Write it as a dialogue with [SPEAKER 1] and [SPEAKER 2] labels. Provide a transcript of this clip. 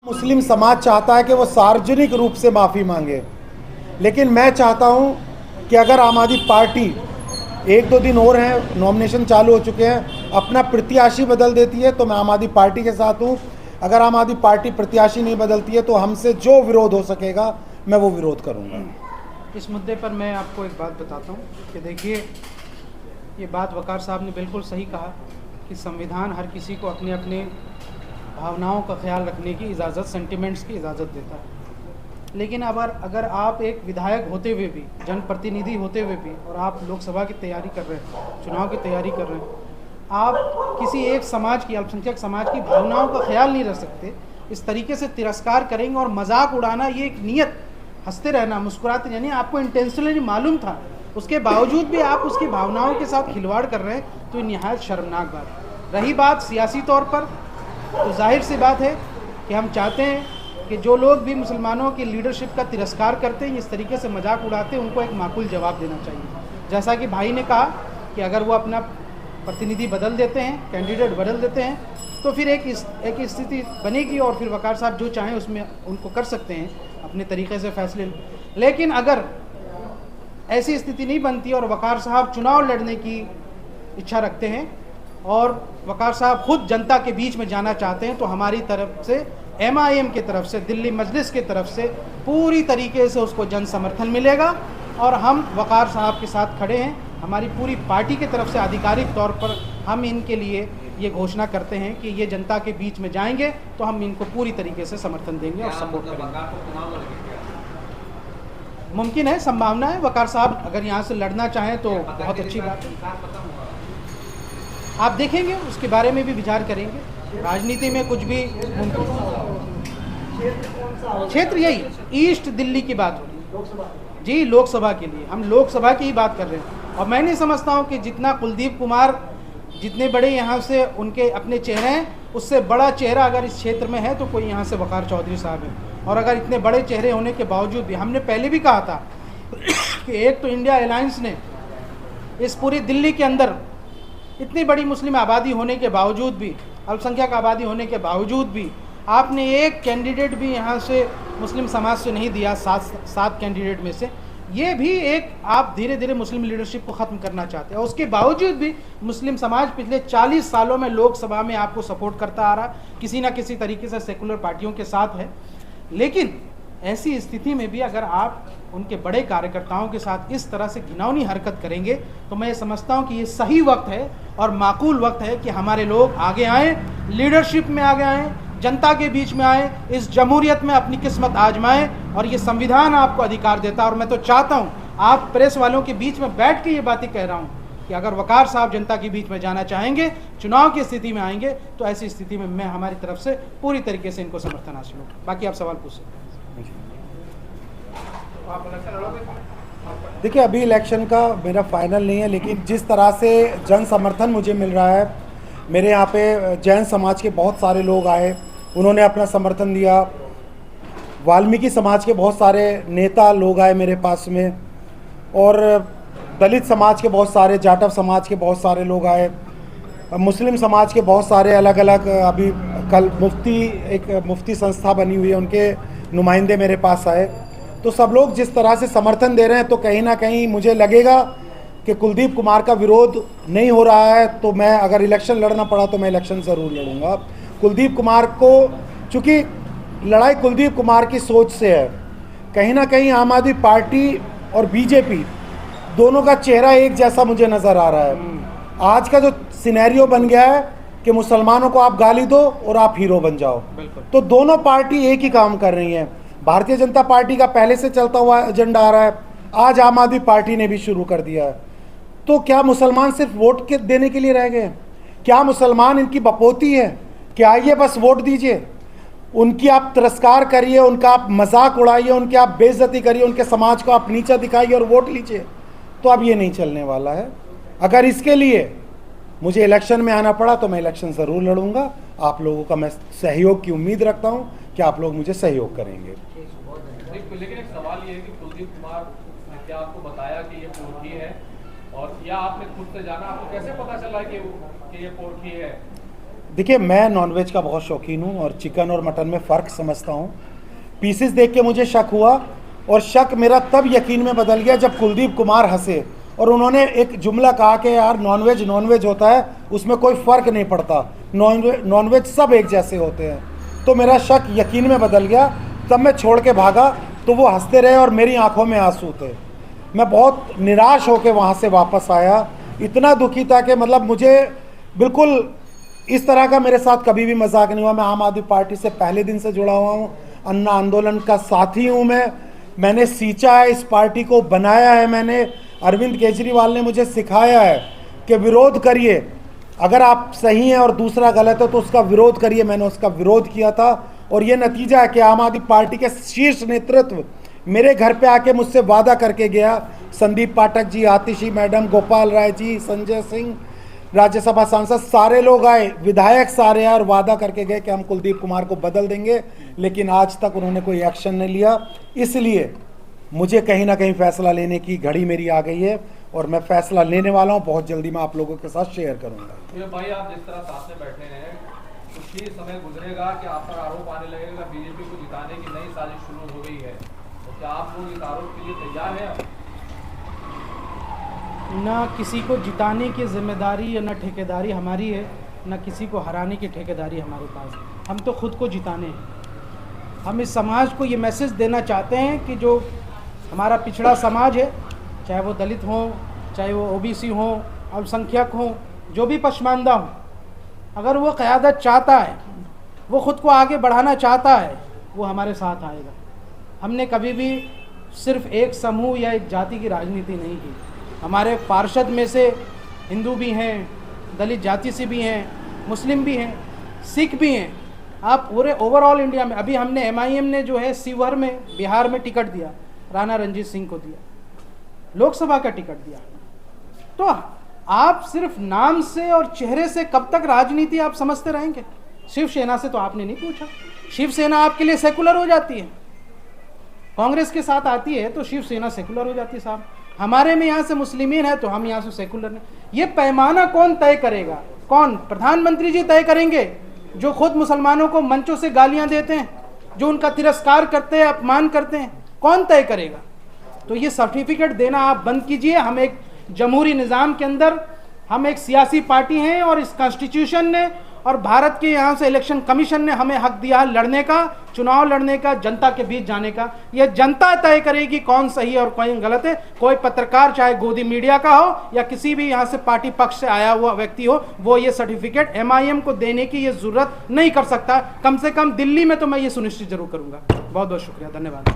[SPEAKER 1] मुस्लिम समाज चाहता है कि वो सार्वजनिक रूप से माफ़ी मांगे, लेकिन मैं चाहता हूं कि अगर आम आदमी पार्टी 1-2 दिन और हैं, नॉमिनेशन चालू हो चुके हैं, अपना प्रत्याशी बदल देती है तो मैं आम आदमी पार्टी के साथ हूं। अगर आम आदमी पार्टी प्रत्याशी नहीं बदलती है तो हमसे जो विरोध हो सकेगा मैं वो विरोध करूंगा।
[SPEAKER 2] इस मुद्दे पर मैं आपको एक बात बताता हूं कि देखिए, ये बात वकार साहब ने बिल्कुल सही कहा कि संविधान हर किसी को अपने अपने भावनाओं का ख्याल रखने की इजाज़त, सेंटिमेंट्स की इजाज़त देता है। लेकिन अगर आप एक विधायक होते हुए भी, जनप्रतिनिधि होते हुए भी, और आप लोकसभा की तैयारी कर रहे हैं, चुनाव की तैयारी कर रहे हैं, आप किसी एक समाज की, अल्पसंख्यक समाज की भावनाओं का ख्याल नहीं रख सकते, इस तरीके से तिरस्कार करेंगे और मजाक उड़ाना, ये एक नियत, हंसते रहना, मुस्कुराते, यानी आपको इंटेंशनली मालूम था, उसके बावजूद भी आप उसकी भावनाओं के साथ खिलवाड़ कर रहे हैं, तो ये निहायत शर्मनाक बात है। रही बात सियासी तौर पर, तो जाहिर सी बात है कि हम चाहते हैं कि जो लोग भी मुसलमानों की लीडरशिप का तिरस्कार करते हैं, इस तरीके से मजाक उड़ाते हैं, उनको एक माकूल जवाब देना चाहिए। जैसा कि भाई ने कहा कि अगर वो अपना प्रतिनिधि बदल देते हैं, कैंडिडेट बदल देते हैं, तो फिर एक स्थिति बनेगी और फिर वकार साहब जो चाहें उसमें उनको कर सकते हैं, अपने तरीके से फैसले। लेकिन अगर ऐसी स्थिति नहीं बनती और वकार साहब चुनाव लड़ने की इच्छा रखते हैं और वकार साहब खुद जनता के बीच में जाना चाहते हैं, तो हमारी तरफ से, MIM की तरफ से, दिल्ली मजलिस की तरफ से पूरी तरीके से उसको जन समर्थन मिलेगा और हम वकार साहब के साथ खड़े हैं। हमारी पूरी पार्टी की तरफ से आधिकारिक तौर पर हम इनके लिए ये घोषणा करते हैं कि ये जनता के बीच में जाएंगे तो हम इनको पूरी तरीके से समर्थन देंगे और सपोर्ट करेंगे। मुमकिन है, संभावना है, वकार साहब अगर यहाँ से लड़ना चाहें तो बहुत अच्छी बात है। आप देखेंगे, उसके बारे में भी विचार करेंगे। राजनीति में कुछ भी क्षेत्र यही ईस्ट दिल्ली की बात हो रही है जी, लोकसभा के लिए हम लोकसभा की ही बात कर रहे हैं। और मैं नहीं समझता हूं कि जितना कुलदीप कुमार, जितने बड़े यहाँ से उनके अपने चेहरे हैं, उससे बड़ा चेहरा अगर इस क्षेत्र में है तो कोई यहाँ से वकार चौधरी साहब है। और अगर इतने बड़े चेहरे होने के बावजूद भी, हमने पहले भी कहा था कि एक तो इंडिया अलायंस ने इस पूरी दिल्ली के अंदर इतनी बड़ी मुस्लिम आबादी होने के बावजूद भी, अल्पसंख्यक आबादी होने के बावजूद भी, आपने एक कैंडिडेट भी यहाँ से मुस्लिम समाज से नहीं दिया, सात कैंडिडेट में से। ये भी एक, आप धीरे धीरे मुस्लिम लीडरशिप को ख़त्म करना चाहते हैं। और उसके बावजूद भी मुस्लिम समाज पिछले 40 सालों में लोकसभा में आपको सपोर्ट करता आ रहा, किसी ना किसी तरीके से सेकुलर पार्टियों के साथ है। लेकिन ऐसी स्थिति में भी अगर आप उनके बड़े कार्यकर्ताओं के साथ इस तरह से घिनौनी हरकत करेंगे, तो मैं ये समझता हूँ कि ये सही वक्त है और माकूल वक्त है कि हमारे लोग आगे आएँ, लीडरशिप में आगे आएँ, जनता के बीच में आए, इस जमहूरियत में अपनी किस्मत आजमाएं। और ये संविधान आपको अधिकार देता है। और मैं तो चाहता हूँ, आप प्रेस वालों के बीच में बैठ के ये बातें कह रहा हूँ कि अगर वकार साहब जनता के बीच में जाना चाहेंगे, चुनाव की स्थिति में आएंगे, तो ऐसी स्थिति में मैं हमारी तरफ से पूरी तरीके से इनको समर्थन हासिल होगा। बाकी आप सवाल पूछ सकते हैं।
[SPEAKER 1] देखिए, अभी इलेक्शन का मेरा फाइनल नहीं है, लेकिन जिस तरह से जन समर्थन मुझे मिल रहा है, मेरे यहाँ पे जैन समाज के बहुत सारे लोग आए, उन्होंने अपना समर्थन दिया। वाल्मीकि समाज के बहुत सारे नेता लोग आए मेरे पास में, और दलित समाज के बहुत सारे, जाटव समाज के बहुत सारे लोग आए, मुस्लिम समाज के बहुत सारे अलग अलग, अभी कल एक मुफ्ती संस्था बनी हुई है, उनके नुमाइंदे मेरे पास आए। तो सब लोग जिस तरह से समर्थन दे रहे हैं, तो कहीं ना कहीं मुझे लगेगा कि कुलदीप कुमार का विरोध नहीं हो रहा है, तो मैं अगर इलेक्शन लड़ना पड़ा तो मैं इलेक्शन ज़रूर लड़ूंगा। कुलदीप कुमार को, चूँकि लड़ाई कुलदीप कुमार की सोच से है, कहीं ना कहीं आम आदमी पार्टी और बीजेपी दोनों का चेहरा एक जैसा मुझे नज़र आ रहा है। आज का जो सिनेरियो बन गया है कि मुसलमानों को आप गाली दो और आप हीरो बन जाओ, तो दोनों पार्टी एक ही काम कर रही हैं। भारतीय जनता पार्टी का पहले से चलता हुआ एजेंडा आ रहा है, आज आम आदमी पार्टी ने भी शुरू कर दिया है। तो क्या मुसलमान सिर्फ वोट के देने के लिए रह गए? क्या मुसलमान इनकी बपोती है कि आइए बस वोट दीजिए? उनकी आप तिरस्कार करिए, उनका आप मजाक उड़ाइए, उनकी आप बेइज्जती करिए, उनके समाज को आप नीचा दिखाइए और वोट लीजिए, तो अब ये नहीं चलने वाला है। अगर इसके लिए मुझे इलेक्शन में आना पड़ा तो मैं इलेक्शन ज़रूर लड़ूंगा। आप लोगों का मैं सहयोग की उम्मीद रखता हूं कि आप लोग मुझे सहयोग करेंगे।
[SPEAKER 3] लेकिन एक सवाल ये है कि कुलदीप कुमार ने क्या आपको बताया कि ये पोरखी है, और या आपने खुद से जाना? आपको कैसे पता चला कि ये पोरखी है?
[SPEAKER 1] देखिए, मैं नॉनवेज का बहुत शौकीन हूँ और चिकन और मटन में फ़र्क समझता हूँ। पीसेस देख के मुझे शक हुआ और शक मेरा तब यकीन में बदल गया जब कुलदीप कुमार हंसे और उन्होंने एक जुमला कहा कि यार नॉनवेज नॉनवेज होता है, उसमें कोई फ़र्क नहीं पड़ता, नॉनवेज सब एक जैसे होते हैं। तो मेरा शक यकीन में बदल गया। तब मैं छोड़ के भागा तो वो हंसते रहे और मेरी आंखों में आंसू थे। मैं बहुत निराश होकर वहाँ से वापस आया, इतना दुखी था कि मतलब मुझे बिल्कुल इस तरह का मेरे साथ कभी भी मजाक नहीं हुआ। मैं आम आदमी पार्टी से पहले दिन से जुड़ा हुआ हूँ, अन्ना आंदोलन का साथी हूँ। मैंने सींचा है इस पार्टी को, बनाया है मैंने। अरविंद केजरीवाल ने मुझे सिखाया है कि विरोध करिए, अगर आप सही हैं और दूसरा गलत है तो उसका विरोध करिए। मैंने उसका विरोध किया था और ये नतीजा है कि आम आदमी पार्टी के शीर्ष नेतृत्व मेरे घर पे आके मुझसे वादा करके गया। संदीप पाठक जी, आतिशी मैडम, गोपाल राय जी, संजय सिंह, राज्यसभा सांसद, सारे लोग आए, विधायक सारे आए और वादा करके गए कि हम कुलदीप कुमार को बदल देंगे, लेकिन आज तक उन्होंने कोई एक्शन नहीं लिया। इसलिए मुझे कहीं ना कहीं फैसला लेने की घड़ी मेरी आ गई है और मैं फैसला लेने वाला हूं। बहुत जल्दी मैं आप लोगों के साथ शेयर करूंगा।
[SPEAKER 3] ये भाई, आप जिस तरह साथ में बैठे हैं, कुछ ही समय गुजरेगा कि आप पर आरोप आने लगेगा बीजेपी को जिताने की नई साजिश शुरू हो गई है, तो क्या आप लोग इस आरोप के लिए तैयार हैं?
[SPEAKER 2] ना किसी को जिताने की जिम्मेदारी या ना ठेकेदारी हमारी है, ना किसी को हराने की ठेकेदारी हमारे पास है। हम तो खुद को जिताने हैं। हम इस समाज को ये मैसेज देना चाहते हैं कि जो हमारा पिछड़ा समाज है, चाहे वो दलित हो, चाहे वो ओबीसी हो, अल्पसंख्यक हो, जो भी पसमानदा हो, अगर वो क़यादत चाहता है, वो ख़ुद को आगे बढ़ाना चाहता है, वो हमारे साथ आएगा। हमने कभी भी सिर्फ़ एक समूह या एक जाति की राजनीति नहीं की। हमारे पार्षद में से हिंदू भी हैं, दलित जाति से भी हैं, मुस्लिम भी हैं, सिख भी हैं। आप पूरे ओवरऑल इंडिया में, अभी हमने MIM ने जो है सीवर में, बिहार में टिकट दिया, राणा रणजीत सिंह को दिया, लोकसभा का टिकट दिया। तो आप सिर्फ नाम से और चेहरे से कब तक राजनीति आप समझते रहेंगे? शिवसेना से तो आपने नहीं पूछा। शिवसेना आपके लिए सेकुलर हो जाती है, कांग्रेस के साथ आती है तो शिवसेना सेकुलर हो जाती है। साहब, हमारे में यहाँ से मुस्लिमीन है तो हम यहाँ से सेकुलर नहीं। ये पैमाना कौन तय करेगा? कौन? प्रधानमंत्री जी तय करेंगे, जो खुद मुसलमानों को मंचों से गालियां देते हैं, जो उनका तिरस्कार करते हैं, अपमान करते हैं। कौन तय करेगा? तो ये सर्टिफिकेट देना आप बंद कीजिए। हम एक जमहूरी निज़ाम के अंदर, हम एक सियासी पार्टी हैं और इस कॉन्स्टिट्यूशन ने और भारत के यहाँ से इलेक्शन कमीशन ने हमें हक दिया लड़ने का, चुनाव लड़ने का, जनता के बीच जाने का। यह जनता तय करेगी कौन सही है और कौन गलत है। कोई पत्रकार, चाहे गोदी मीडिया का हो या किसी भी यहाँ से पार्टी पक्ष से आया हुआ व्यक्ति हो, वो ये सर्टिफिकेट MIM को देने की ये जरूरत नहीं कर सकता। कम से कम दिल्ली में तो मैं ये सुनिश्चित जरूर करूँगा। बहुत बहुत शुक्रिया, धन्यवाद।